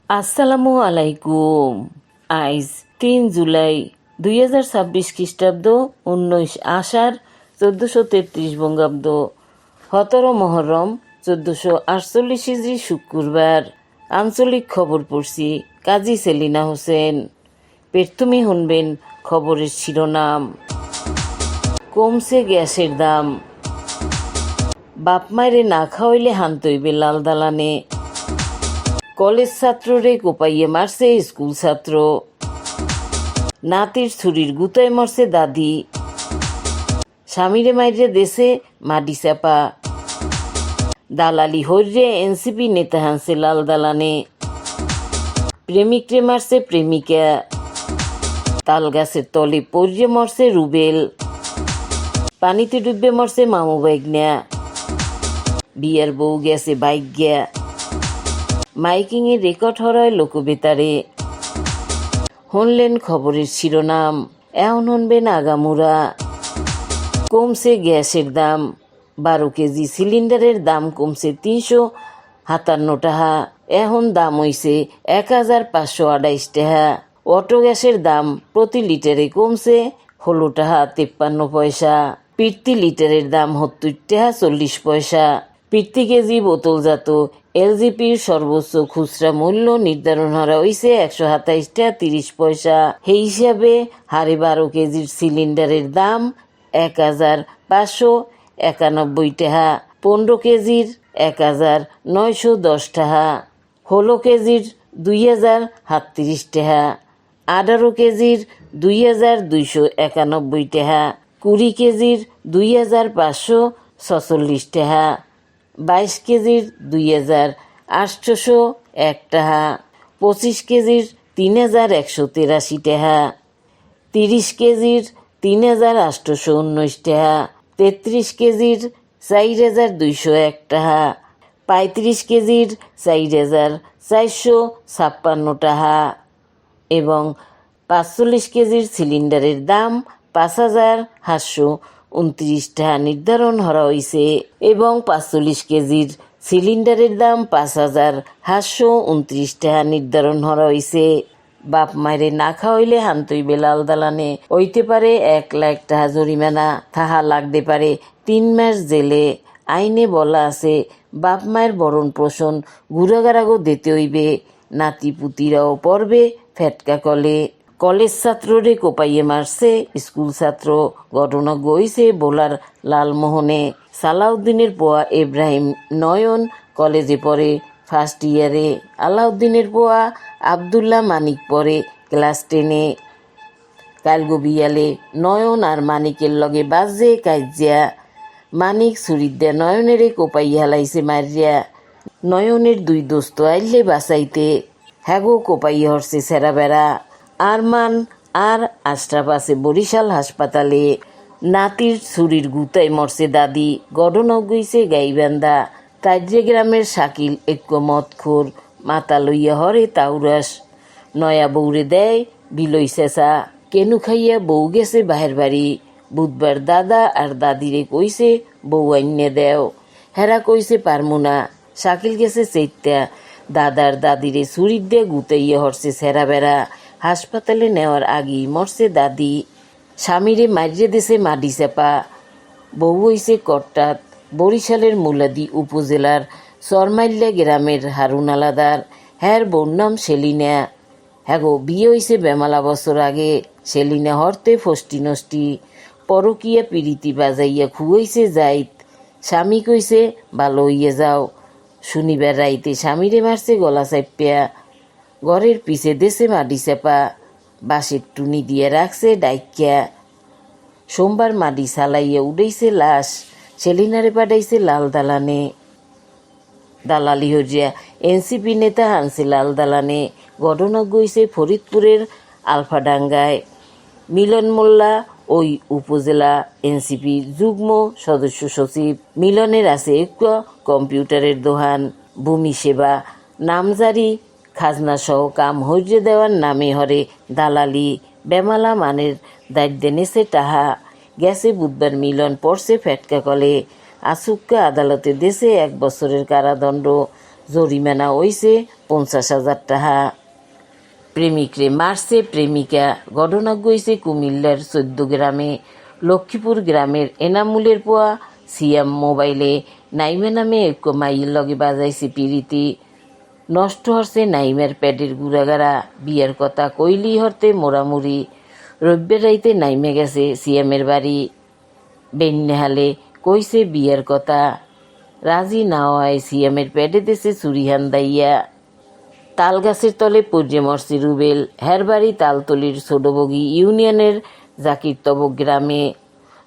আসসালামু আলাইকুম। আইজ ৩ জুলাই ২০২৬ খ্রিস্টাব্দ ১৯ আষাঢ় ১৪৩৩ বঙ্গাব্দ ১৭ মহরম ১৪৪৮ হিজরি শুক্রবার। আঞ্চলিক খবর পড়ছি কাজী সেলিনা হোসেন। প্রথমে শুনবেন খবরের শিরোনাম। কমছে গ্যাসের দাম, বাপ মায়েরে না খাওয়াইলে হান্তইবে লাল দালানে। কলেজ ছাত্ররে কোপাইয়ে মারছে স্কুল ছাত্র। নাতির ছুরির গুতায় মরছে দাদি। স্বামীরে মাইরে দেশে মাটি চাপা। দালালি হইরে এনসিপি নেতা হানছে লাল দালানে। প্রেমিকরে মারছে প্রেমিকা। তাল গাছের তলে পড়ে মরছে রুবেল। পানিতে ডুববে মরছে মামু বাইগনা। বিয়ার বউ গেছে বাইক গিয়া। মাইকিং এর রেকর্ড হরায় লোকবেতারে। শুনলেন খবরের শিরোনাম, এখন শুনবেন আগামুরা। কমছে গ্যাসের দাম, ১২ কেজি সিলিন্ডারের দাম কমছে ৩৫৭ টাকা, এখন দাম হইছে ১৫২৮ টাকা। অটো গ্যাসের দাম প্রতি লিটারে কমছে ১৬ টাকা ৫৩ পয়সা। প্রতি লিটারের দাম ৭০ টাকা ৪০ পয়সা। প্রতি কেজি বোতলজাত এলজিপির সর্বোচ্চ খুচরা মূল্য নির্ধারণ করা হয়েছে ১২৭ টাকা ৩০ পয়সা। সেই হিসাবে হারে ১২ কেজির সিলিন্ডারের দাম ১৫৯১ টাকা, ১৫ কেজির ১৯১০ টাকা, ১৬ কেজির ২০৩৭ টাকা, ১৮ কেজির ২২৯১ টাকা, ২০ কেজির ২৫৪৬ টাকা, ২২ কেজির ২৮০১ টাকা, ২৫ কেজির ৩১৮৩ টাকা, ৩০ কেজির ৩৮১৯ টাকা, ৩৩ কেজির ৪২০১ টাকা, ৩৫ কেজির ৪৪৫৬ টাকা এবং ৪৫ কেজির সিলিন্ডারের দাম ৫৭২৯ টাকা নির্ধারণ করা হয়েছে এবং ৪৫ কেজির সিলিন্ডারের দাম ৫৭২৯ টাকা নির্ধারণ করা হয়েছে। বাপ মায়েরে না খাওয়াইলে হান্তইবে লাল দালানে, হইতে পারে ১ লাখ টাকা জরিমানা, থাহা লাগতে পারে ৩ মাস জেলে। আইনে বলা আছে বাপ মায়ের ভরণ পোষণ গুড়াগাড়াগো দিতে হইবে, নাতি পুতিরাও পড়বে ফেটকা কলে। কলেজ ছাত্ররে কোপাইয়ে মারছে স্কুল ছাত্র, ঘটনা গইছে বোলার লালমোহনে। সালাউদ্দিনের পোয়া ইব্রাহিম নয়ন কলেজে পড়ে ফার্স্ট ইয়ারে। আলাউদ্দিনের পোয়া আবদুল্লাহ মানিক পড়ে ক্লাস 10-এ। কালগো বিয়ালে নয়ন আর মানিকের লগে বাজে কাইজিয়া। মানিক ছুরি দিয়া নয়নেরে কোপাইয়া হালাইছে মারিয়া। নয়নের 2 দোস্ত আইলে বাঁচাইতে, হ্যাগো কোপাইয়া হরছে সেরা বেড়া। আরমান আর আশরাফ আছে বরিশাল হাসপাতালে। নাতির ছুরির গুতায় মরছে দাদি, ঘটনা গইছে গাইবান্ধা। তাইজে গ্রামের শাকিল এক মদখোর, মাথা লইয়া হরে তাউরাস। নয়া বউরে দেয় বিলই চেঁচা, কেনু খাইয়া বউ গেছে বাহের বাড়ি। বুধবার দাদা আর দাদিরে কইছে বউ আইনে দেও, হেরা কইছে পারমু না। শাকিল গেছে চেইত্যা, দাদার দাদিরে ছুরির দিয়ে গুতাইয়া হরছে সেরা বেড়া। হাসপাতালে নেওয়ার আগেই মরছে দাদি। স্বামীরে মারিয়ে দিছে মাটি চাপা। বউ হইছে কট্টাত। বরিশালের মুলাদি উপজেলার চরমাইল্লা গ্রামের হারুন আলাদার, হ্যার বউর নাম সেলিনা। হ্যাগো বিয়ে হইছে বেমালা বছর আগে। সেলিনা হরতে ফষ্টি নষ্টি, পরকিয়া পিরিতি বাজাইয়া খুয়াইছে যাইত। স্বামী কইছে ভালো হইয়া যাও। শনিবার রাইতে স্বামীরে মারছে গলা চাপিয়া, ঘরের পিছে দেশে মাটি চাপা, বাঁশের টুনি দিয়ে রাখছে ডাইকিয়া। সোমবার মাটি ছালাইয়া উড়াইছে লাশ, সেলিনারে পাঠাইছে লাল দালানে। দালালি হরিয়া এনসিপি নেতা হানছে লাল দালানে। ঘটনা গইছে ফরিদপুরের আলফাডাঙ্গায়। মিলন মোল্লা ওই উপজেলা এনসিপি যুগ্ম সদস্য সচিব। মিলনের আছে এক কম্পিউটারের দোকান। ভূমি সেবা নামজারি খাজনা সহ কাম হইরে দেওয়ার নামে হরে দালালি। বেমালা মানের দায়িত্ব নেছে টাহা। গেছে বুধবার মিলন পড়ছে ফেটকা কলে। আসুক্কা আদালতে দেশে 1 বছরের কারাদণ্ড। জরিমানা হইছে 50,000 টাকা। প্রেমিকরে মারছে প্রেমিকা। ঘটনা গইছে কুমিল্লার 14 গ্রামে। লক্ষ্মীপুর গ্রামের এনামুলের পোয়া সিয়াম মোবাইলে নাইমে নামে এক মাইয়ের লগে বাজাইছে পিরিতি। নষ্ট হচ্ছে নাইমের প্যাডের গুড়াগাড়া। বিয়ের কথা কইলি হরতে মোড়ামুড়ি। রব্যের রাইতে নাইমে গেছে সিয়ামের বাড়ি। বেন্নেহালে কইছে বিয়ের কথা। রাজি না হয় সিয়ামের প্যাডে দেশে চুরিহান দাইয়া। তাল গাছের তলে পর্যে মরছে রুবেল। হের বাড়ি তালতলির ছোটবগি ইউনিয়নের জাকিরতবক গ্রামে।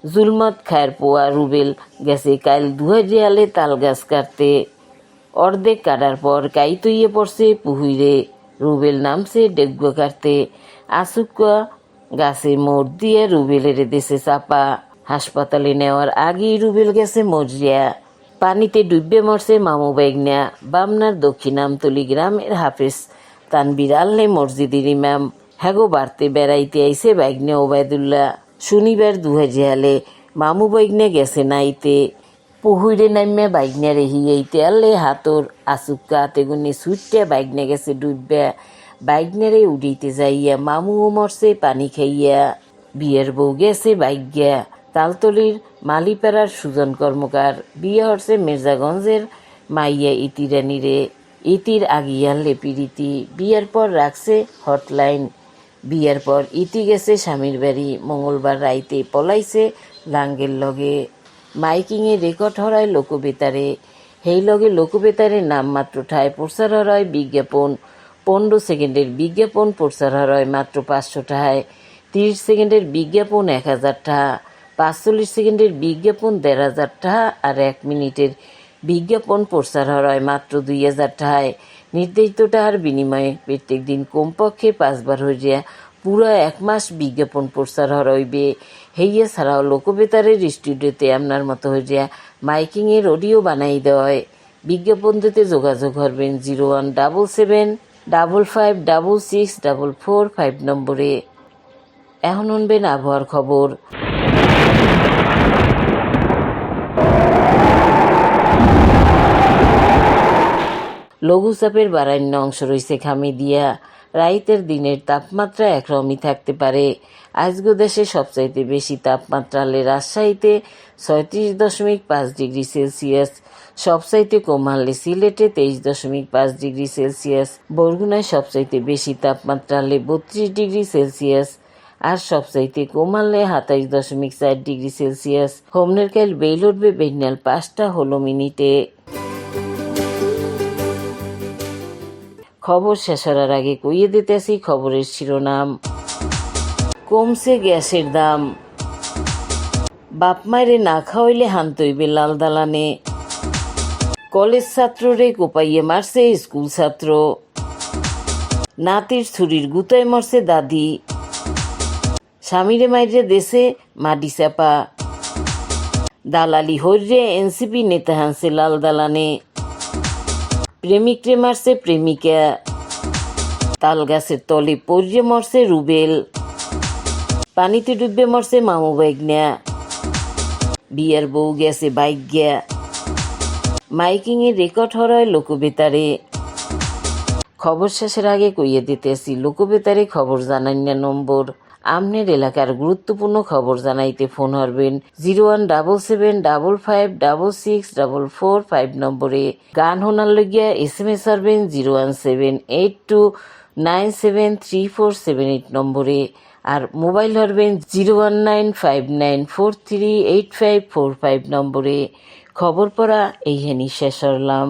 জুলমত খায়ের পোয়া রুবেল গেছে কাল দুহারিয়ালে তাল গাছ কাটতে। অর্ধেক কাটার পর কাইতইয়ে পড়ছে পুহুইরে। রুবেল নামছে ডেগুয়া কাটতে। আসুকা গাছে মোড় দিয়ে রুবেলের দেশে চাপা। হাসপাতালে নেওয়ার আগেই রুবেল গেছে মরিয়া। পানিতে ডুববে মরছে মামু বাইগনা। বামনার দক্ষিণ আমতলি গ্রামের হাফেজ তানবির আল্লে মসজিদের ইমাম। হ্যাগো বাড়তে বেড়াইতে আইছে বাইগনে ওবায়দুল্লাহ। শনিবার দুহাজিয়ালে মামু বাইগনে গেছে নাইতে। পুহুইরে নাইমে বাইগনে রেহিয়াইতে আল্লে হাতর আসুক্কা হাতেগুনে ছুটতে বাইগনে গেছে ডুববে। বাইগনেরে উড়িতে যাইয়া মামুও মরছে পানি খাইয়া। বিয়ের বউ গেছে বাইগা। তালতলির মালিপাড়ার সুজন কর্মকার বিয়ে হচ্ছে মির্জাগঞ্জের মাইয়া ইতিরানিরে। ইতির আগিয়ালে পিরিতি। বিয়ের পর রাখছে হটলাইন। বিয়ের পর ইতি গেছে স্বামীর বাড়ি। মঙ্গলবার রাইতে পলাইছে লাঙ্গের লগে। মাইকিংয়ে রেকর্ড হরায় লোকবেতারে। সেই লগে লোকবেতারে নামমাত্র ঠায় প্রচার হরায় বিজ্ঞাপন। 15 সেকেন্ডের বিজ্ঞাপন প্রচার হরায় মাত্র 500 টাকায়। 30 সেকেন্ডের বিজ্ঞাপন 1000 টাকা। 45 সেকেন্ডের বিজ্ঞাপন 1500 টাকা। আর 1 মিনিটের বিজ্ঞাপন প্রচার হরায় মাত্র 2000 টাকায়। নির্ধারিত টাকার বিনিময়ে প্রত্যেক দিন কমপক্ষে 5 বার হইয়া পুরো 1 মাস বিজ্ঞাপন প্রচার হইবে। হেইয়া ছাড়াও লোকবেতারের স্টুডিওতে আপনার মতো হইয়া মাইকিংয়ের অডিও বানাই দেওয়ায়। বিজ্ঞাপন দিতে যোগাযোগ করবেন 017755664445 নম্বরে। এখন শুনবেন আবহাওয়ার খবর। লঘুচাপের বারান্য অংশ রয়েছে খামি দিয়া। রাইতের দিনের তাপমাত্রা একরকমই থাকতে পারে। আজগো দেশে সবচাইতে বেশি তাপমাত্রা হলে রাজশাহীতে 36.5 ডিগ্রি সেলসিয়াস, সবচাইতে কম হলে সিলেটে 23.5 ডিগ্রি সেলসিয়াস, বরগুনায় সবচাইতে বেশি তাপমাত্রা হলে 32 ডিগ্রি সেলসিয়াস আর সবচাইতে কম হলে 27.4 ডিগ্রি সেলসিয়াস। হোমনের কাইল বেইল উঠবে বেইনাল 5:16 খবর শেষ হওয়ার আগে কইয়ে দিতেছি খবরের শিরোনাম। কমছে গ্যাসের দাম। বাপ মায়েরে না খাওয়াইলে হানতইবে লাল দালানে। কলেজ ছাত্ররে কোপাইয়ে মারছে স্কুল ছাত্র। নাতির ছুরির গুতায় মরছে দাদি। স্বামীরে মাইরে দেশে মাটি চাপা। দালালি হইরে এনসিপি নেতা হানছে লাল দালানে। প্রেমিকরে মারছে প্রেমিকা। তাল গাছের তলে পড়ে মরছে রুবেল। পানিতে ডুববে মরছে মামু বাইগনা। বিয়ের বউ গেছে বাইগা। মাইকিংয়ে রেকর্ড হরায় লোকবেতারে। খবর শেষের আগে কইয়ে দিতেছি লোকবেতারে খবর জানাইনা নম্বর। আমনের এলাকার গুরুত্বপূর্ণ খবর জানাইতে ফোন হরবেন 017755664445 নম্বরে। গান হোনার লগিয়া SMS হরবেন 01782973478 নম্বরে। আর মোবাইল হরবেন 01959438545 নম্বরে। খবর পড়া এইখানি শেষ হলাম।